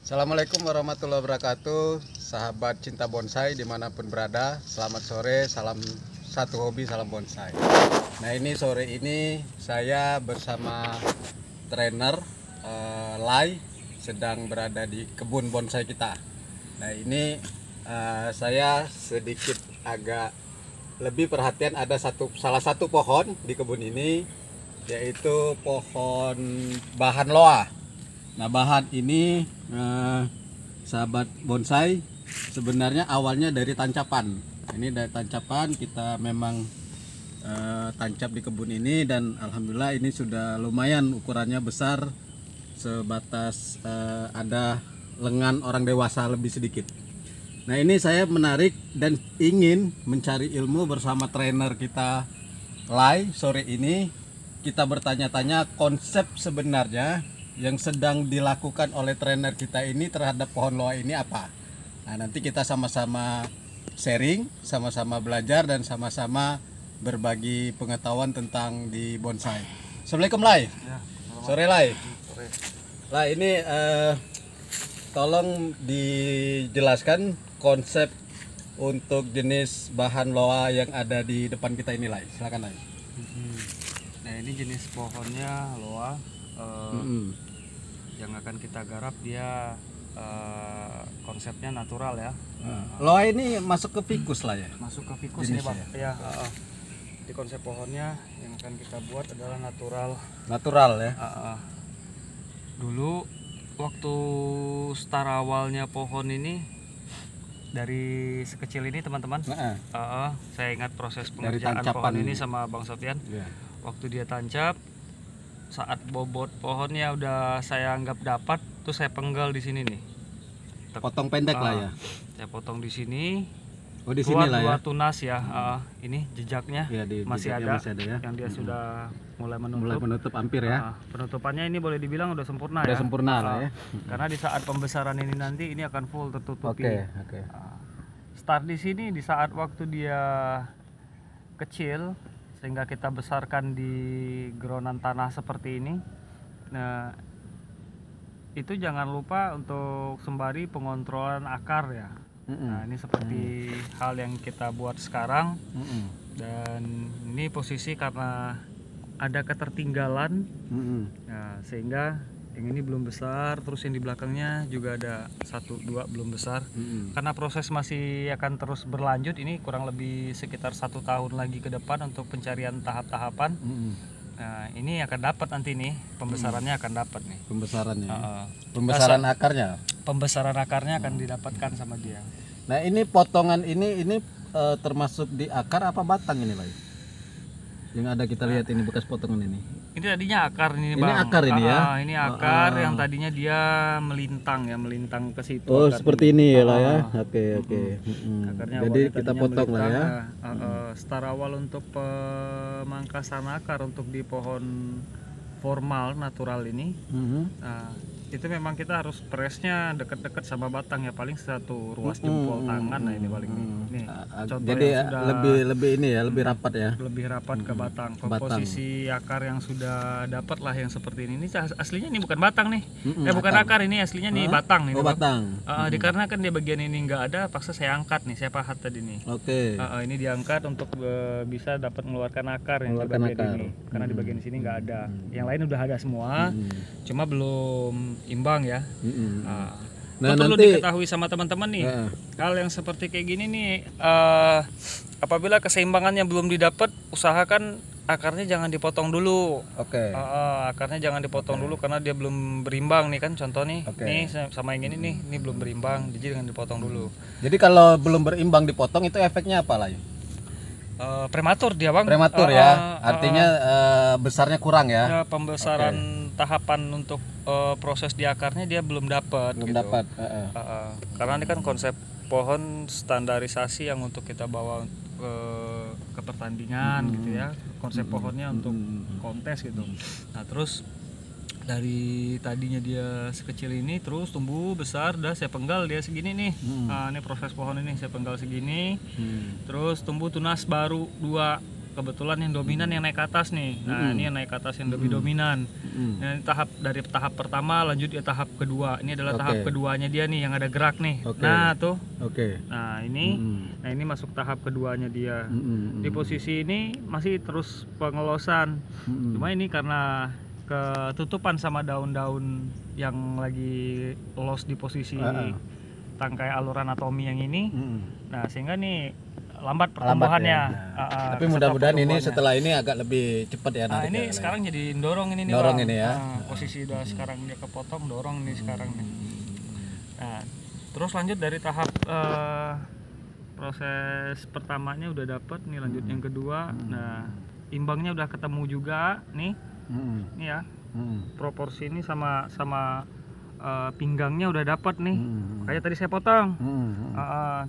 Assalamualaikum warahmatullahi wabarakatuh, sahabat cinta bonsai dimanapun berada. Selamat sore, salam satu hobi, salam bonsai. Nah ini sore ini saya bersama trainer Lai sedang berada di kebun bonsai kita. Nah ini saya sedikit agak lebih perhatian, ada salah satu pohon di kebun ini, yaitu pohon bahan loa. Nah bahan ini sahabat bonsai sebenarnya awalnya dari tancapan. Ini dari tancapan kita memang tancap di kebun ini, dan alhamdulillah ini sudah lumayan ukurannya besar, sebatas ada lengan orang dewasa lebih sedikit. Nah ini saya menarik dan ingin mencari ilmu bersama trainer kita Lai. Sore ini kita bertanya-tanya konsep sebenarnya yang sedang dilakukan oleh trainer kita ini terhadap pohon loa ini apa. Nah nanti kita sama-sama sharing, sama-sama belajar, dan sama-sama berbagi pengetahuan tentang di bonsai. Assalamualaikum Lai. Ya, sore Lai. sore. Lai ini tolong dijelaskan konsep untuk jenis bahan loa yang ada di depan kita ini, Lai. Silakan, Lai. Nah ini jenis pohonnya loa. Yang akan kita garap dia konsepnya natural ya. Loa ini masuk ke ficus lah ya. Masuk ke ficus Jenis nih Bang. Ya. Di konsep pohonnya yang akan kita buat adalah natural. Natural ya. Dulu waktu start awalnya pohon ini dari sekecil ini teman-teman. Saya ingat proses pengerjaan pohon ini sama Bang Sofian. Waktu dia tancap, saat bobot pohonnya udah saya anggap dapat, tuh saya penggal di sini nih. Potong pendek lah ya. Saya potong di sini. Oh di sini lah ya. Dua tunas ya. Ini jejaknya Ya, masih jejaknya ada ya. yang dia sudah mulai menutup. Mulai menutup hampir ya. Penutupannya ini boleh dibilang udah sempurna Udah ya. sempurna lah ya. Karena di saat pembesaran ini nanti ini akan full tertutupi. Oke. Start di sini di saat waktu dia kecil, sehingga kita besarkan di geronan tanah seperti ini. Nah, itu jangan lupa untuk sembari pengontrolan akar ya. Nah, ini seperti hal yang kita buat sekarang. Dan ini posisi karena ada ketertinggalan, nah, sehingga yang ini belum besar, terus yang di belakangnya juga ada 1, 2 belum besar. Karena proses masih akan terus berlanjut, ini kurang lebih sekitar 1 tahun lagi ke depan untuk pencarian tahap-tahapan. Nah ini akan dapat nanti nih, pembesarannya akan dapat nih. Pembesarannya. Pembesaran akarnya. Pembesaran akarnya akan didapatkan sama dia. Nah ini potongan ini termasuk di akar apa batang ini, Lai? Yang ada kita lihat ini bekas potongan ini. Ini tadinya akar ini, Bang. Ini akar ini ya. Ini akar yang tadinya dia melintang ke situ. Oh, seperti ini ya lah ya. Oke. Akarnya Jadi kita potong lah ya. Start awal untuk pemangkasan akar untuk di pohon formal natural ini. Itu memang kita harus presnya deket-deket sama batang ya, paling 1 ruas jempol tangan. Nah ini paling nih contoh jadi yang sudah lebih ini ya, lebih rapat ya. Lebih rapat ke batang. Komposisi akar yang sudah dapat lah yang seperti ini. Ini aslinya ini bukan batang nih. Bukan akar, ini aslinya nih batang nih. Oh, batang. Dikarenakan dia bagian ini nggak ada, paksa saya angkat nih, saya pahat tadi nih. Oke. Ini diangkat untuk bisa dapat mengeluarkan akar yang di bagian ini. Karena di bagian sini nggak ada. Yang lain udah ada semua, cuma belum imbang ya. Nah, perlu diketahui sama teman-teman nih, hal yang seperti kayak gini nih, apabila keseimbangannya belum didapat, usahakan akarnya jangan dipotong dulu. Akarnya jangan dipotong dulu karena dia belum berimbang nih kan, contoh nih, nih sama yang ini belum berimbang, jadi jangan dipotong dulu. Jadi kalau belum berimbang dipotong itu efeknya apa lah? Prematur dia, Bang. Prematur ya, artinya besarnya kurang ya. Pembesaran tahapan untuk proses di akarnya dia belum dapat. Karena ini kan konsep pohon standarisasi yang untuk kita bawa ke pertandingan gitu ya, konsep pohonnya untuk kontes gitu. Nah terus dari tadinya dia sekecil ini terus tumbuh besar, dah saya penggal dia segini nih. Nah, ini proses pohon ini saya penggal segini. Terus tumbuh tunas baru 2 kebetulan yang dominan yang naik ke atas nih. Nah, ini yang naik ke atas yang lebih dominan. Nah, ini dari tahap pertama lanjut ke tahap kedua. Ini adalah tahap keduanya dia nih yang ada gerak nih. Nah, tuh. Nah, ini masuk tahap keduanya dia. Di posisi ini masih terus pengelosan. Cuma ini karena ketutupan sama daun-daun yang lagi los di posisi tangkai alur anatomi yang ini. Nah, sehingga nih lambat pertumbuhannya. Tapi mudah-mudahan ini setelah ini agak lebih cepat ya. Nah, ini sekarang jadi dorong ini nih, dorong Bang. ini ya. Posisi udah sekarang dia kepotong, dorong nih sekarang nih. Nah, terus lanjut dari tahap proses pertamanya udah dapat nih, lanjut yang kedua. Nah, imbangnya udah ketemu juga nih. Ini ya. Proporsi ini sama pinggangnya udah dapat nih. Kayak tadi saya potong.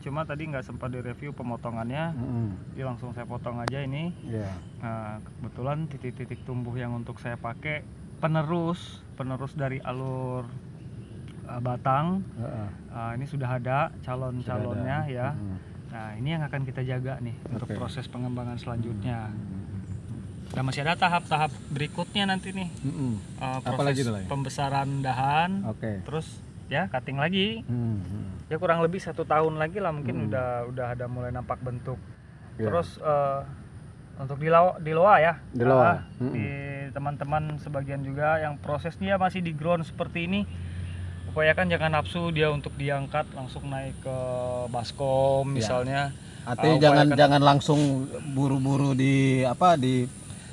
Cuma tadi nggak sempat direview pemotongannya. Jadi langsung saya potong aja ini. Nah, kebetulan titik-titik tumbuh yang untuk saya pakai penerus dari alur batang. Ini sudah ada calon-calonnya ya. Nah, ini yang akan kita jaga nih untuk proses pengembangan selanjutnya. Nah, masih ada tahap-tahap berikutnya nanti nih. Proses pembesaran dahan. Terus ya cutting lagi. Ya kurang lebih 1 tahun lagi lah mungkin udah ada mulai nampak bentuk. Terus untuk di loa ya. Di teman-teman sebagian juga yang prosesnya masih di ground seperti ini, upayakan jangan nafsu dia untuk diangkat langsung naik ke baskom misalnya. Artinya jangan langsung buru-buru di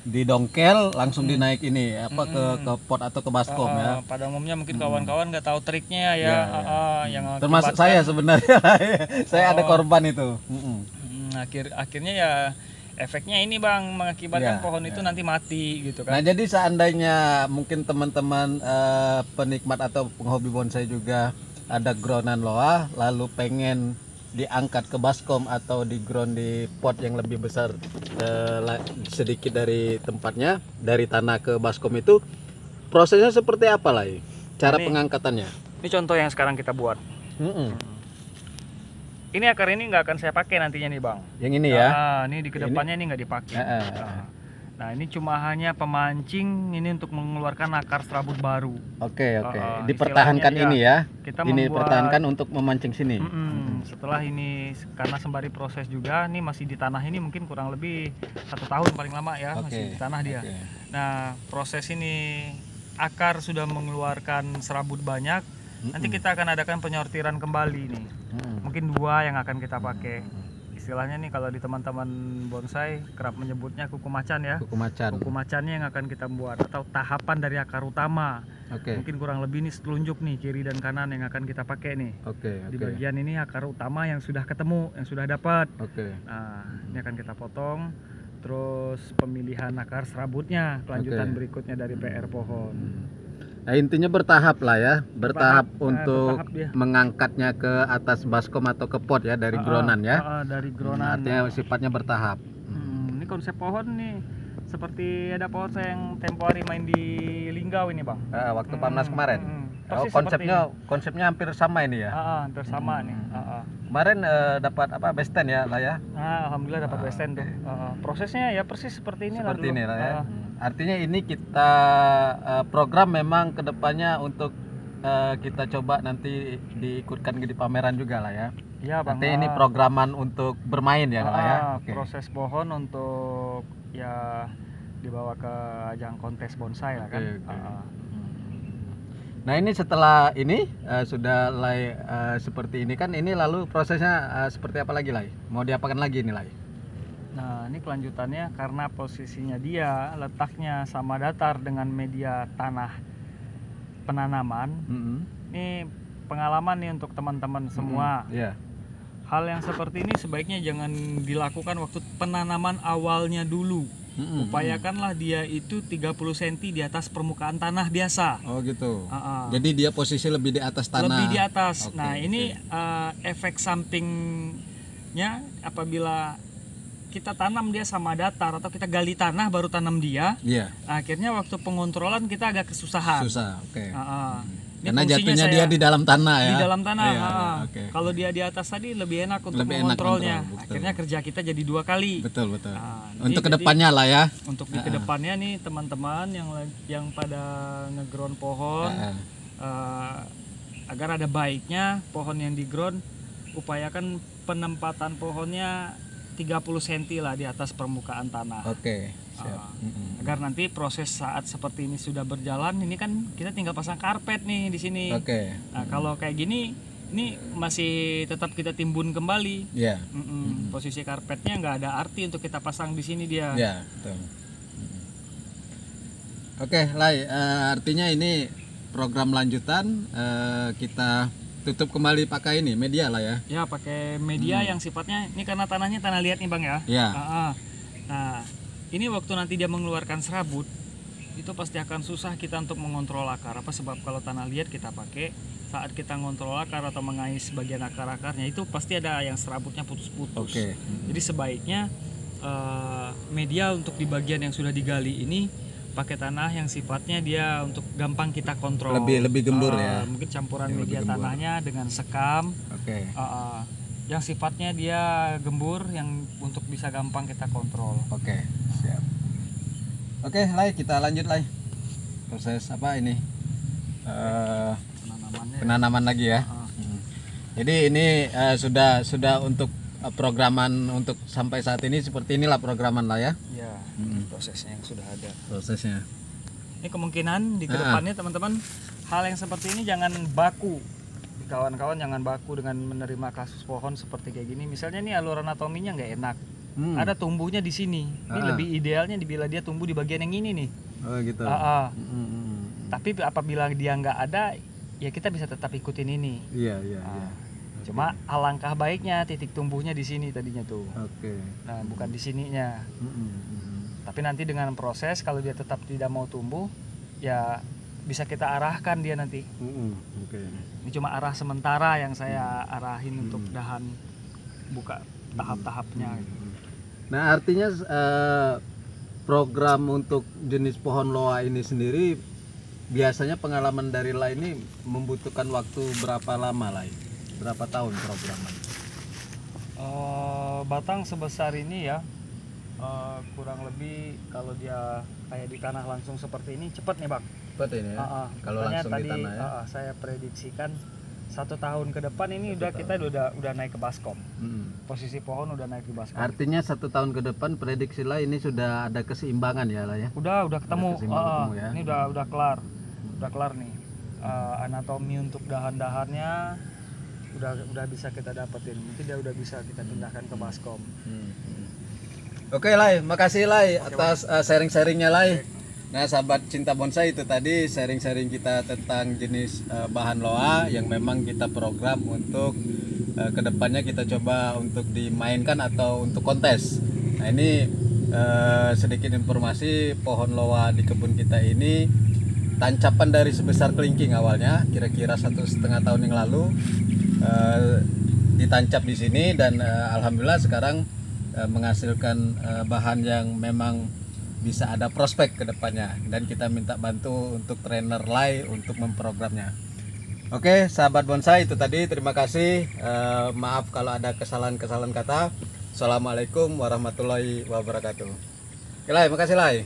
dongkel langsung dinaik ini ke pot atau ke baskom ya. Pada umumnya mungkin kawan-kawan nggak tahu triknya ya. Yang termasuk saya sebenarnya. Saya ada korban itu. Akhirnya ya efeknya ini Bang, mengakibatkan pohon itu nanti mati gitu kan. Nah, jadi seandainya mungkin teman-teman penikmat atau penghobi bonsai juga ada groundan loa lalu pengen diangkat ke baskom atau di ground di pot yang lebih besar sedikit dari tempatnya, dari tanah ke baskom, itu prosesnya seperti apa lah cara pengangkatannya? Ini contoh yang sekarang kita buat. Ini akar ini nggak akan saya pakai nantinya nih Bang. Yang ini ya? Ini di kedepannya ini nggak dipakai. Nah, ini cuma hanya pemancing ini untuk mengeluarkan akar serabut baru. Dipertahankan ini ya. Kita ini pertahankan untuk memancing sini. Setelah ini karena sembari proses juga, nih masih di tanah ini mungkin kurang lebih 1 tahun paling lama ya, masih di tanah dia. Nah, proses ini akar sudah mengeluarkan serabut banyak. Nanti kita akan adakan penyortiran kembali nih. Mungkin 2 yang akan kita pakai. Istilahnya nih kalau di teman-teman bonsai kerap menyebutnya kuku macan ya. Kuku macannya yang akan kita buat atau tahapan dari akar utama. Mungkin kurang lebih nih setelunjuk nih kiri dan kanan yang akan kita pakai nih. Di bagian ini akar utama yang sudah ketemu, yang sudah dapat. Nah, ini akan kita potong. Terus pemilihan akar serabutnya, kelanjutan berikutnya dari PR pohon. Nah, intinya bertahap lah ya, bertahap untuk mengangkatnya ke atas baskom atau ke pot ya, dari groundan ya. Dari groundan. Artinya sifatnya bertahap. Ini konsep pohon nih seperti ada pohon saya yang tempo hari main di Linggau ini Bang. Waktu Pamnas kemarin. Konsepnya hampir sama ini ya. Hampir sama nih. Kemarin dapat besten ya lah ya. Alhamdulillah dapat besten tuh. Prosesnya ya persis seperti ini lah. Ya. Artinya ini kita program memang kedepannya untuk kita coba nanti diikutkan di pameran juga lah ya. Iya Bang. Artinya ini programan untuk bermain ya lah ya. Proses pohon untuk ya dibawa ke ajang kontes bonsai lah kan. Nah, ini setelah ini sudah seperti ini kan, ini lalu prosesnya seperti apa lagi lah? Mau diapakan lagi ini lah? Nah, ini kelanjutannya karena posisinya dia letaknya sama datar dengan media tanah penanaman. Ini pengalaman nih untuk teman-teman semua. Hal yang seperti ini sebaiknya jangan dilakukan waktu penanaman awalnya dulu. Upayakanlah dia itu 30 cm di atas permukaan tanah biasa. Oh gitu. Jadi dia posisi lebih di atas tanah. Lebih di atas. Nah, ini efek sampingnya apabila kita tanam dia sama datar atau kita gali tanah baru tanam dia. Akhirnya waktu pengontrolan kita agak kesusahan. Ini Karena fungsinya jatuhnya saya dia di dalam tanah ya. di dalam tanah. Iya, Oke. oke. Kalau dia di atas tadi lebih enak untuk Lebih enak mengontrolnya. kontrol, betul. Akhirnya kerja kita jadi 2 kali. Betul betul. Nah, Untuk jadi- kedepannya lah ya. Untuk di kedepannya nih teman-teman yang pada ngeground pohon agar ada baiknya pohon yang di ground, upayakan penempatan pohonnya 30 cm lah di atas permukaan tanah. Oke, siap. Agar nanti proses saat seperti ini sudah berjalan, ini kan kita tinggal pasang karpet nih di sini. Oke. Nah, kalau kayak gini ini masih tetap kita timbun kembali. Ya. Posisi karpetnya nggak ada arti untuk kita pasang di sini dia. Ya, betul. Oke, Lai, artinya ini program lanjutan, kita tutup kembali pakai ini media lah ya. Ya, pakai media yang sifatnya ini karena tanahnya tanah liat nih Bang ya. Ya. Nah, ini waktu nanti dia mengeluarkan serabut, itu pasti akan susah kita untuk mengontrol akar. Apa sebab kalau tanah liat kita pakai, saat kita ngontrol akar atau mengais bagian akar-akarnya itu pasti ada yang serabutnya putus-putus. Oke. Jadi sebaiknya media untuk di bagian yang sudah digali ini pakai tanah yang sifatnya dia untuk gampang kita kontrol. Lebih gembur ya. Mungkin campuran Yang media lebih gembur. tanahnya dengan sekam. Oke. Yang sifatnya dia gembur yang untuk bisa gampang kita kontrol. Oke, siap. Oke, Lai, kita lanjut, Lai. Proses apa ini? Penanamannya. Penanaman lagi ya. Jadi ini sudah untuk programan untuk sampai saat ini seperti inilah programan lah ya. Ya, prosesnya yang sudah ada. Prosesnya. Ini kemungkinan di kedepannya teman-teman hal yang seperti ini jangan baku. Kawan-kawan jangan baku dengan menerima kasus pohon seperti kayak gini. Misalnya nih alur anatominya nggak enak. Ada tumbuhnya di sini. Ini lebih idealnya bila dia tumbuh di bagian yang ini nih. Oh gitu. Tapi apabila dia nggak ada, ya kita bisa tetap ikutin ini. Iya, iya, iya. Cuma alangkah baiknya titik tumbuhnya di sini tadinya tuh. Oke. Nah, bukan di sininya. Tapi nanti dengan proses kalau dia tetap tidak mau tumbuh, ya bisa kita arahkan dia nanti. Oke. Ini cuma arah sementara yang saya arahin untuk dahan buka tahap-tahapnya. Nah, artinya program untuk jenis pohon loa ini sendiri biasanya pengalaman dari Lai ini membutuhkan waktu berapa lama, Lai? Berapa tahun programnya? Batang sebesar ini ya, kurang lebih kalau dia kayak di tanah langsung seperti ini cepat nih Bang. Cepat ini ya. Kalau Makanya langsung tadi di tanah ya. saya prediksikan 1 tahun ke depan ini kita udah naik ke baskom. Posisi pohon udah naik di baskom. Artinya 1 tahun ke depan prediksi Lai ini sudah ada keseimbangan ya, Lai ya. Udah ketemu. ketemu ya. Ini udah kelar. Udah kelar nih. Anatomi untuk dahan-dahannya udah bisa kita dapetin. Mungkin dia udah bisa kita pindahkan ke baskom. Oke, Lai, makasih Lai atas sharing-sharingnya, Lai. Nah, sahabat cinta bonsai, itu tadi sharing-sharing kita tentang jenis bahan loa yang memang kita program untuk kedepannya kita coba untuk dimainkan atau untuk kontes. Nah, ini sedikit informasi pohon loa di kebun kita ini tancapan dari sebesar kelingking awalnya, kira-kira 1,5 tahun yang lalu ditancap di sini dan alhamdulillah sekarang menghasilkan bahan yang memang bisa ada prospek ke depannya, dan kita minta bantu untuk trainer Lai untuk memprogramnya. Oke, sahabat bonsai, itu tadi, terima kasih. Maaf kalau ada kesalahan-kesalahan kata. Assalamualaikum warahmatullahi wabarakatuh. Oke, Lai, makasih Lai.